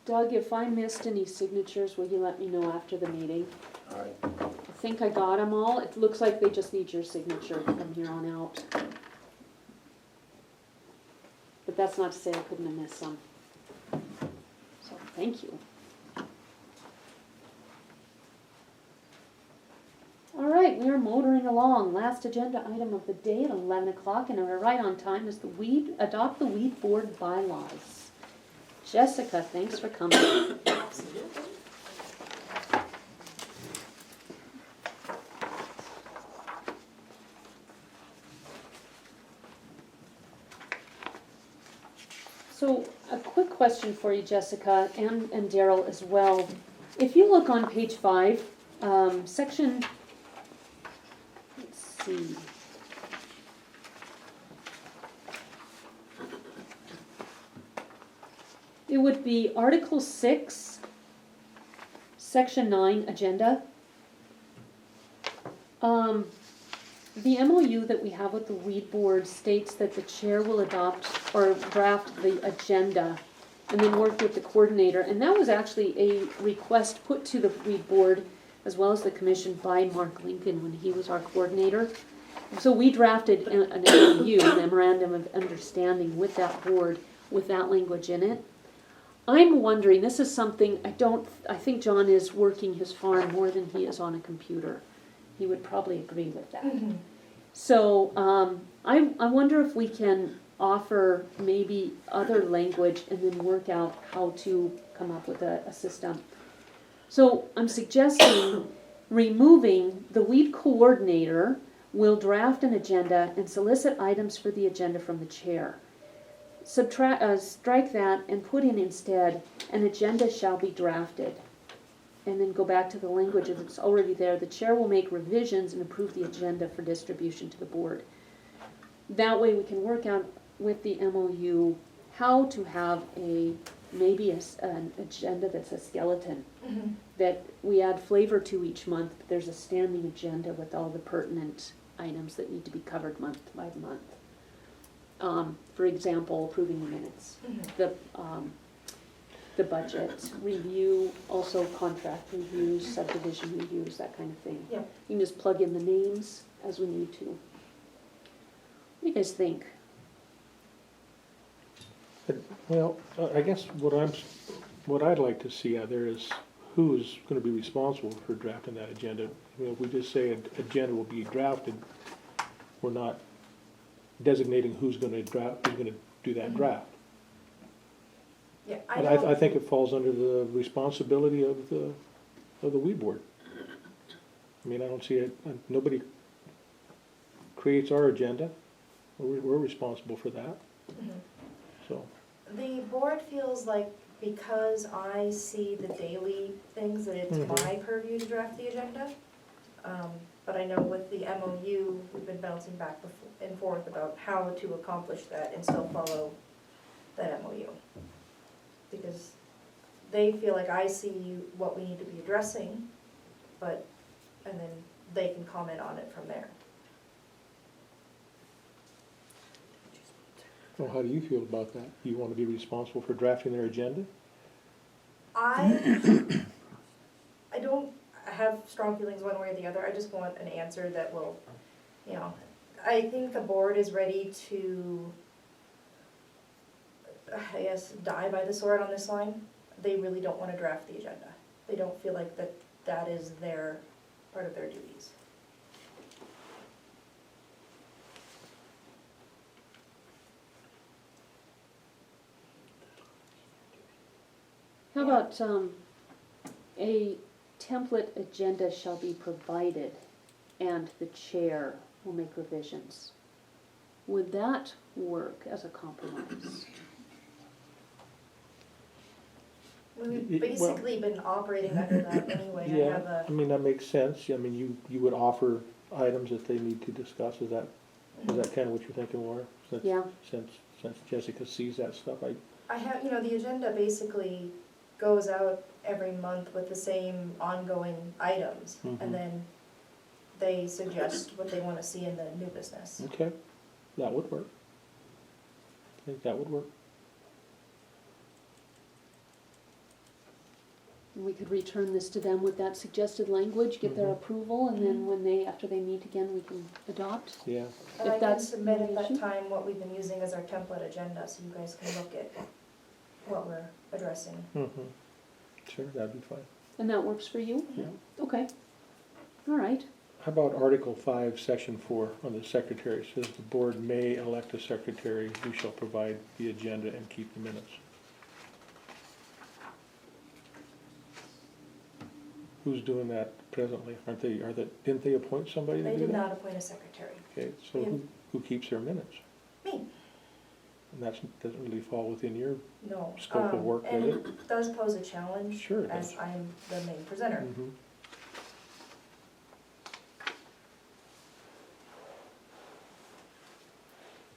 Doug, if I missed any signatures, will you let me know after the meeting? All right. I think I got them all. It looks like they just need your signature from here on out. But that's not to say I couldn't have missed some. So, thank you. All right, we are motoring along. Last agenda item of the day at 11 o'clock, and we're right on time, is adopt the weed board bylaws. Jessica, thanks for coming. Absolutely. So, a quick question for you, Jessica, and Daryl as well. If you look on page 5, section, let's see. It would be Article 6, Section 9, Agenda. The MOU that we have with the weed board states that the chair will adopt or draft the agenda and then work with the coordinator. And that was actually a request put to the weed board as well as the commission by Mark Lincoln when he was our coordinator. So we drafted an MOU, Memorandum of Understanding, with that board with that language in it. I'm wondering, this is something I think John is working his farm more than he is on a computer. He would probably agree with that. Mm-hmm. So I wonder if we can offer maybe other language and then work out how to come up with a system. So I'm suggesting removing the weed coordinator will draft an agenda and solicit items for the agenda from the chair. Strike that and put in instead, an agenda shall be drafted. And then go back to the language, if it's already there, the chair will make revisions and approve the agenda for distribution to the board. That way we can work out with the MOU how to have maybe an agenda that's a skeleton, Mm-hmm. that we add flavor to each month, but there's a standing agenda with all the pertinent items that need to be covered month by month. For example, approving the minutes, Mm-hmm. the budget review, also contract reviews, subdivision reviews, that kind of thing. Yeah. You can just plug in the names as we need to. What do you guys think? Well, I guess what I'd like to see out there is who's gonna be responsible for drafting that agenda. You know, if we just say an agenda will be drafted, we're not designating who's gonna do that draft. Yeah, And I think it falls under the responsibility of the weed board. I mean, I don't see it, nobody creates our agenda, we're responsible for that, Mhm. so. The board feels like because I see the daily things, that it's Mhm. my purview to draft the agenda. But I know with the MOU, we've been bouncing back and forth about how to accomplish that and still follow that MOU. Because they feel like I see what we need to be addressing, and then they can comment on it from there. Well, how do you feel about that? You want to be responsible for drafting their agenda? I don't have strong feelings one way or the other. I just want an answer that will, I think the board is ready to, I guess, die by the sword on this line. They really don't want to draft the agenda. They don't feel like that is their, part of their duties. How about a template agenda shall be provided and the chair will make revisions? Would that work as a compromise? We've basically been operating under that anyway. I have Yeah, I mean, that makes sense. I mean, you would offer items that they need to discuss. Is that kind of what you're thinking, Laura? Yeah. Since Jessica sees that stuff, I have, the agenda basically goes out every month with the same ongoing items, Mhm. and then they suggest what they want to see in the new business. okay, that would work. I think that would work. And we could return this to them with that suggested language, get their Mhm. approval, and then when they, after they meet again, we can adopt. Yeah, And If I can that's submit at an that issue. time what we've been using as our template agenda, so you guys can look at what we're addressing. sure, that'd be fine. And that works for you? Yeah. Okay. All right. How about Article 5, Section 4, on the secretary? It says the board may elect a secretary who shall provide the agenda and keep the minutes. Who's doing that presently? Didn't they appoint somebody to They do did that? not appoint a secretary. Okay, so who keeps their minutes? Me, And that doesn't really fall within your, no. Scope of work, And does it does pose a challenge. Sure it As does. I'm the main presenter. Mhm.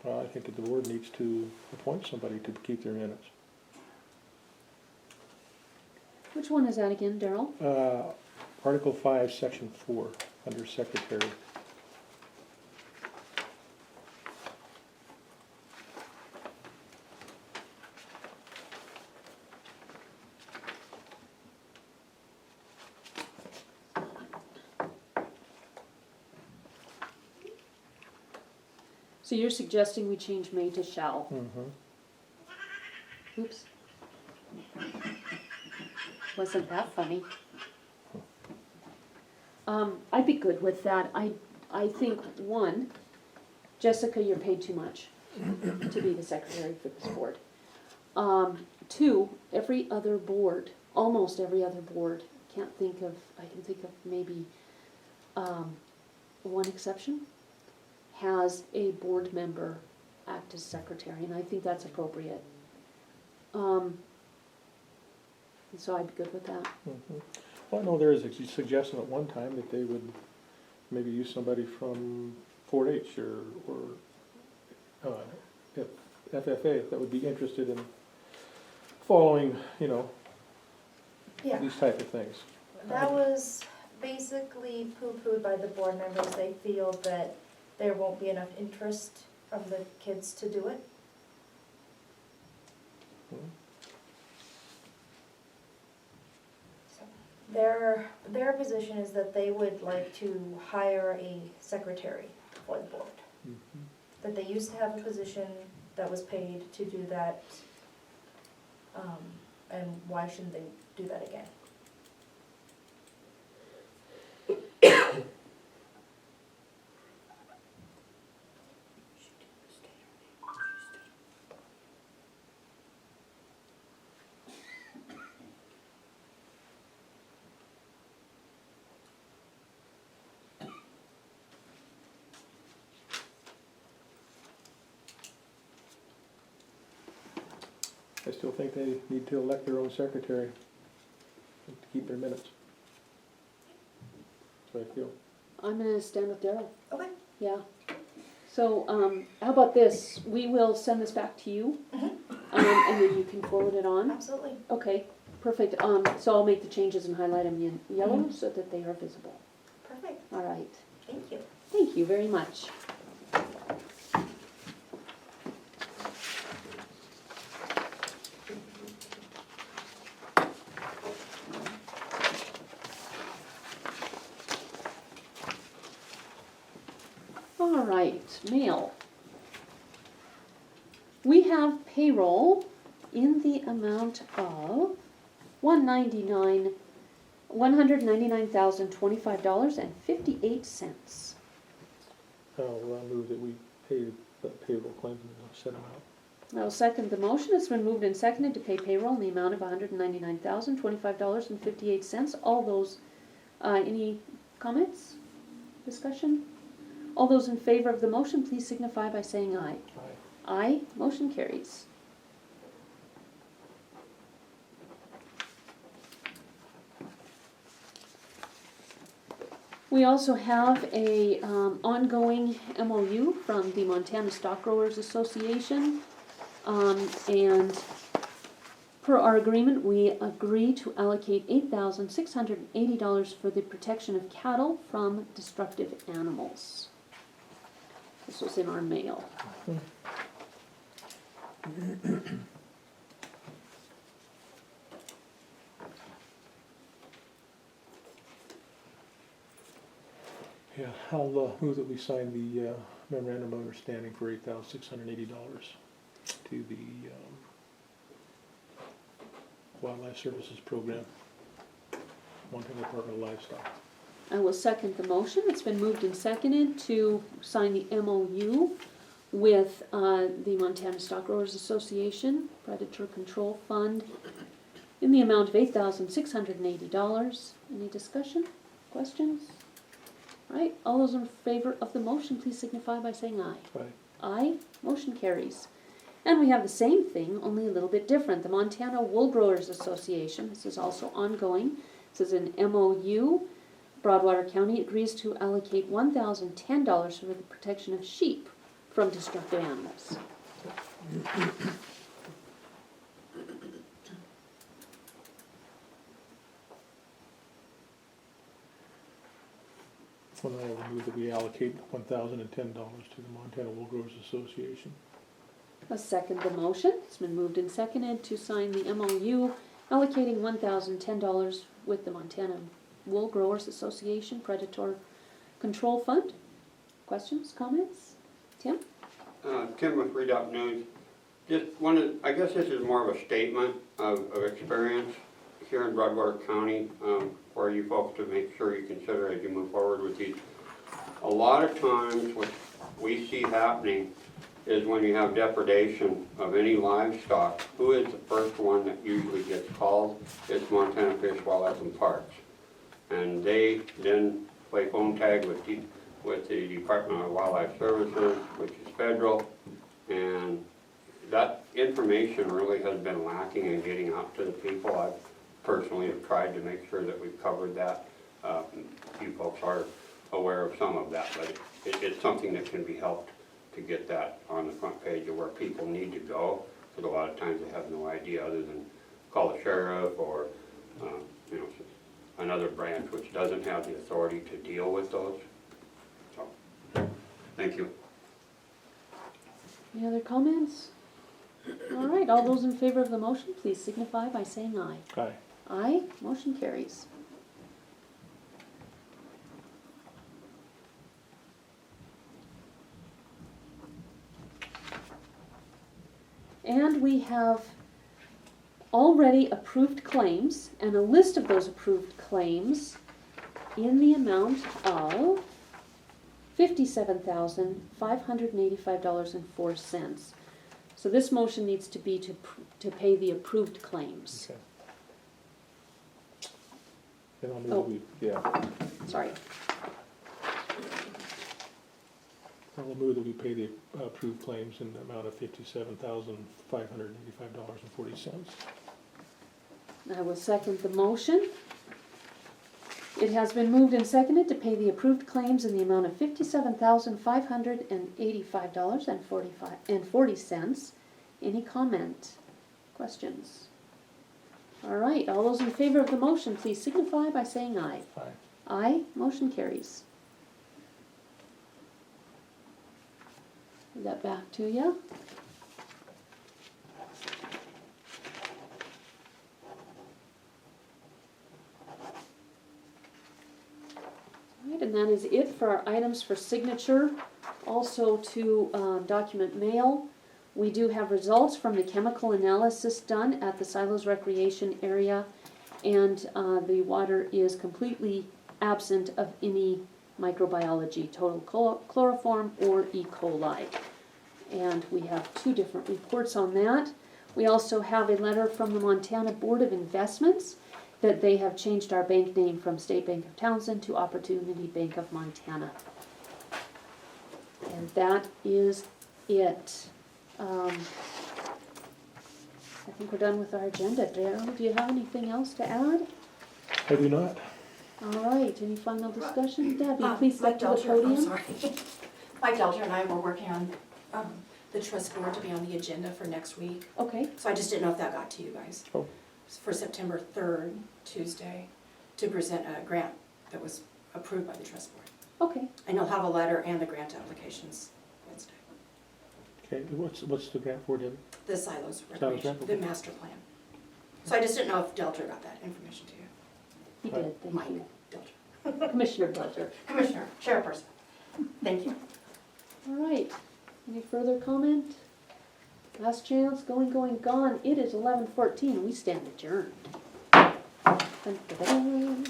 Well, I think that the board needs to appoint somebody to keep their minutes. Which one is that again, Daryl? Article 5, Section 4, under secretary. So you're suggesting we change may to shall? Oops. Wasn't that funny? I'd be good with that. I think, one, Jessica, you're paid too much to be the secretary for this board. Two, every other board, almost every other board, I can think of maybe, one exception, has a board member act as secretary, and I think that's appropriate. And so I'd be good with that. Well, I know there was a suggestion at one time that they would maybe use somebody from 4-H or FFA that would be interested in following, Yeah, these type of things. that was basically poo-pooed by the board members. They feel that there won't be enough interest from the kids to do it. Hmm. So their position is that they would like to hire a secretary for the board. That they used to have a position that was paid to do that, and why shouldn't they do that again? I still think they need to elect their own secretary to keep their minutes. That's what I feel. I'm gonna stand with Daryl. Okay. Yeah. So, how about this? We will send this back to you, Mhm. and then you can forward it on. Absolutely. Okay, perfect. So I'll make the changes and highlight them in yellow so that they are visible. Perfect. All right. Thank you. Thank you very much. All right, mail. We have payroll in the amount of $199,025.58. I'll move that we pay the payroll claims in a set amount. I'll second the motion. It's been moved and seconded to pay payroll in the amount of $199,025.58. All those, any comments, discussion? All those in favor of the motion, please signify by saying aye. Aye. Aye, motion carries. We also have a ongoing MOU from the Montana Stock Growers Association. And per our agreement, we agree to allocate $8,680 for the protection of cattle from destructive animals. This was in our mail. Yeah, I'll move that we sign the memorandum of understanding for $8,680 to the Wildlife Services Program, Montana Department of Livestock. I will second the motion. It's been moved and seconded to sign the MOU with the Montana Stock Growers Association Predator Control Fund in the amount of $8,680. Any discussion? Questions? All right, all those in favor of the motion, please signify by saying aye. Aye. Aye, motion carries. And we have the same thing, only a little bit different. The Montana Wool Growers Association, this is also ongoing. This is an MOU. Broadwater County agrees to allocate $1,010 for the protection of sheep from destructive animals. Well, I will move that we allocate $1,010 to the Montana Wool Growers Association. A second the motion. It's been moved and seconded to sign the MOU allocating $1,010 with the Montana Wool Growers Association Predator Control Fund. Questions, comments? Tim? Tim with Redoubt News. Just wanted, I guess this is more of a statement of experience here in Broadwater County, for you folks to make sure you consider as you move forward with these. A lot of times what we see happening is when you have depredation of any livestock, who is the first one that usually gets called? It's Montana Fish, Wildlife and Parks. And they then play phone tag with the Department of Wildlife Services, which is federal, and that information really has been lacking in getting out to the people. I personally have tried to make sure that we've covered that. You folks are aware of some of that, but it's something that can be helped to get that on the front page of where people need to go, because a lot of times they have no idea other than call the sheriff or you know, another branch which doesn't have the authority to deal with those. So, thank you. Any other comments? All right, all those in favor of the motion, please signify by saying aye. Aye. Aye, motion carries. And we have already approved claims and a list of those approved claims in the amount of $57,585.04. So this motion needs to be to pay the approved claims. Okay. Then I'll move Oh. Sorry. I'll move that we pay the approved claims in the amount of $57,585.40. I will second the motion. It has been moved and seconded to pay the approved claims in the amount of $57,585.40. Any comment? Questions? All right, all those in favor of the motion, please signify by saying aye. Aye. Aye, motion carries. Give that back to you. All right, and that is it for our items for signature. Also to document mail, we do have results from the chemical analysis done at the Silos Recreation Area, and the water is completely absent of any microbiology, total chloroform or E. coli. And we have 2 different reports on that. We also have a letter from the Montana Board of Investments that they have changed our bank name from State Bank of Townsend to Opportunity Bank of Montana. And that is it. I think we're done with our agenda. Daryl, do you have anything else to add? I do not. All right, any final discussion? Debbie, please Mike step to the Delter, I'm podium. sorry. Mike Delter and I were working on the trust board to be on the agenda for next week. Okay, So I just didn't know if that got to you guys. Oh. For September 3rd, Tuesday, to present a grant that was approved by the trust board. okay. And you'll have a letter and the grant applications Wednesday. Okay, what's the grant for, Debbie? The silos Silos recreation, Rec, the okay. master plan. So I just didn't know if Delter got that information to you. He did, thank Mike you. Delter. Commissioner Pledger. Commissioner, chairperson. Thank you. All right, any further comment? Last chance, going, gone. It is 11:14, we stand adjourned. Dun, dun, dun.